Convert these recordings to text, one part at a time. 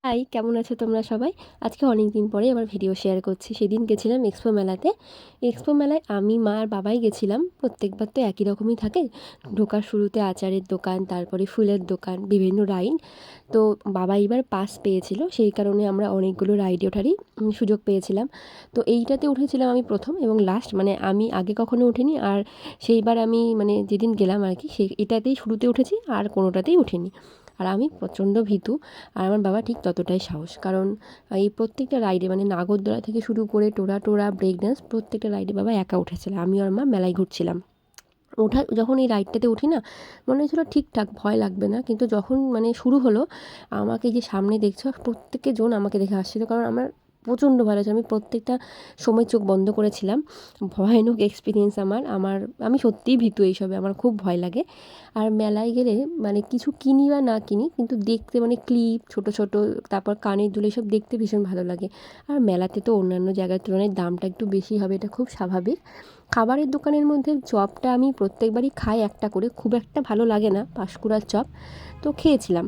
High, কেমন আছো তোমরা সবাই? আজকে অনেক দিন পরে আবার ভিডিও শেয়ার করছি। সেদিন গেছিলাম এক্সপো মেলাতে। এক্সপো মেলায় আমি, মা আর বাবাই গেছিলাম। প্রত্যেকবার তো একই রকমই থাকে। ঢোকার শুরুতে আচারের দোকান, তারপরে ফুলের দোকান, বিভিন্ন রাইড। তো বাবা এবার পাস পেয়েছিল, সেই কারণে আমরা অনেকগুলো রাইডে ওঠারই সুযোগ পেয়েছিলাম। তো এইটাতে উঠেছিলাম আমি প্রথম এবং লাস্ট, মানে আমি আগে কখনো উঠিনি। আর সেইবার আমি মানে যেদিন গেলাম আর কি, এটাতেই শুরুতে উঠেছি, আর কোনোটাতেই উঠিনি। আর আমি প্রচণ্ড ভীতু। আর আমার বাবা ঠিক ততটাই সাহস। কারণ এই প্রত্যেকটা রাইডে মানে নাগরদোলা থেকে শুরু করে টোরা টোরা ব্রেক ডান্স প্রত্যেকটা রাইডে বাবা একা উঠেছিল। আমি আর মা মেলায় ঘুরছিলাম। যখন এই রাইডটাতে উঠি না, মনে হয়েছিল ঠিকঠাক ভয় লাগবে না, কিন্তু যখন মানে শুরু হলো, আমাকে যে সামনে দেখছো প্রত্যেকে জন আমাকে দেখে হাসছিল, কারণ আমার প্রচণ্ড ভয় লাগছে। আমি প্রত্যেকটা সময় চোখ বন্ধ করেছিলাম। ভয়ানক এক্সপিরিয়েন্স আমার আমি সত্যিই ভীতু এইসবে, আমার খুব ভয় লাগে। আর মেলায় গেলে মানে কিছু কিনি বা না কিনি, কিন্তু দেখতে মানে ক্লিপ ছোট ছোট, তারপর কানের দুল, এসব দেখতে ভীষণ ভালো লাগে। আর মেলাতে তো অন্যান্য জায়গার তুলনায় দামটা একটু বেশি হবে, এটা খুব স্বাভাবিক। খাবারের দোকানের মধ্যে চপটা আমি প্রত্যেকবারই খাই একটা করে, খুব একটা ভালো লাগে না পাঁশকুড়ার চপ। তো খেয়েছিলাম,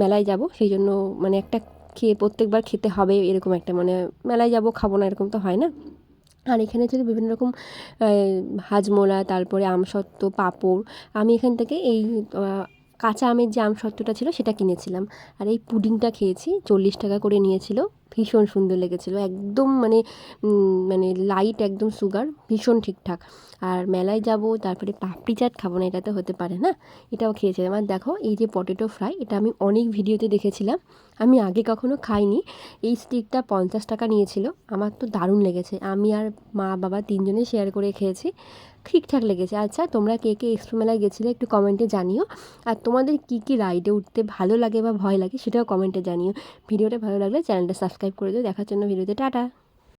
মেলায় যাব সেই জন্য মানে একটা খেয়ে প্রত্যেকবার খেতে হবে এরকম একটা, মানে মেলায় যাব খাবো না এরকম তো হয় না। আর এখানে ছিল বিভিন্ন রকম হাজমোলা, তারপরে আমসত্ত্ব, পাঁপড়। আমি এখান থেকে এই কাঁচা আমের যে আমসত্ত্বটা ছিল সেটা কিনেছিলাম। আর এই পুডিংটা খেয়েছি, 40 টাকা করে নিয়েছিল। ভীষণ সুন্দর লেগেছিলো, একদম মানে মানে লাইট একদম সুগার, ভীষণ ঠিকঠাক। আর মেলায় যাব তারপরে পাপড়ি চাট খাবো না, এটা তো হতে পারে না। এটাও খেয়েছিলাম। আর দেখো এই যে পটেটো ফ্রাই, এটা আমি অনেক ভিডিওতে দেখেছিলাম, আমি আগে কখনো খাইনি। এই স্টিকটা 50 টাকা নিয়েছিল। আমার তো দারুণ লেগেছে, আমি আর মা বাবা তিনজনে শেয়ার করে খেয়েছি, ঠিকঠাক লেগেছে। আচ্ছা, তোমরা কে কে এক্সপো মেলায় গেছিলে একটু কমেন্টে জানিও। আর তোমাদের কী কী রাইডে উঠতে ভালো লাগে বা ভয় লাগে সেটাও কমেন্টে জানিও। ভিডিওটা ভালো লাগলে চ্যানেলটা সাবস্ক্রাইব করে দিও। দেখার জন্য ভিডিওতে টাটা।